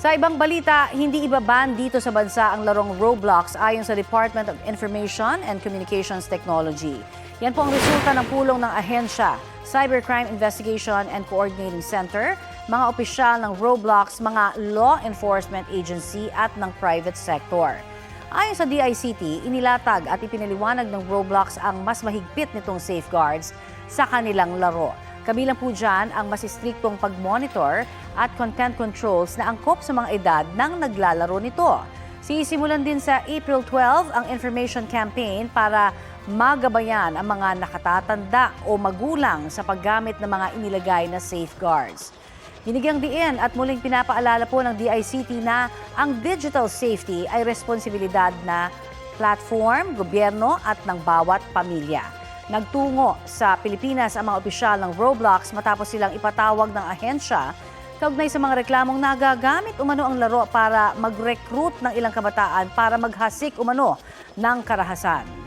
Sa ibang balita, hindi ibaban dito sa bansa ang larong Roblox ayon sa Department of Information and Communications Technology. Yan po ang resulta ng pulong ng ahensya, Cybercrime Investigation and Coordinating Center, mga opisyal ng Roblox, mga law enforcement agency at ng private sector. Ayon sa DICT, inilatag at ipinaliwanag ng Roblox ang mas mahigpit nitong safeguards sa kanilang laro. Kabilang po dyan ang mas istriktong pag-monitor at content controls na angkop sa mga edad ng naglalaro nito. Sisimulan din sa April 12 ang information campaign para magabayan ang mga nakatatanda o magulang sa paggamit ng mga inilagay na safeguards. Binigyang diin at muling pinapaalala po ng DICT na ang digital safety ay responsibilidad na platform, gobyerno at ng bawat pamilya. Nagtungo sa Pilipinas ang mga opisyal ng Roblox matapos silang ipatawag ng ahensya kaugnay sa mga reklamong nagagamit umano ang laro para mag-recruit ng ilang kabataan para maghasik umano ng karahasan.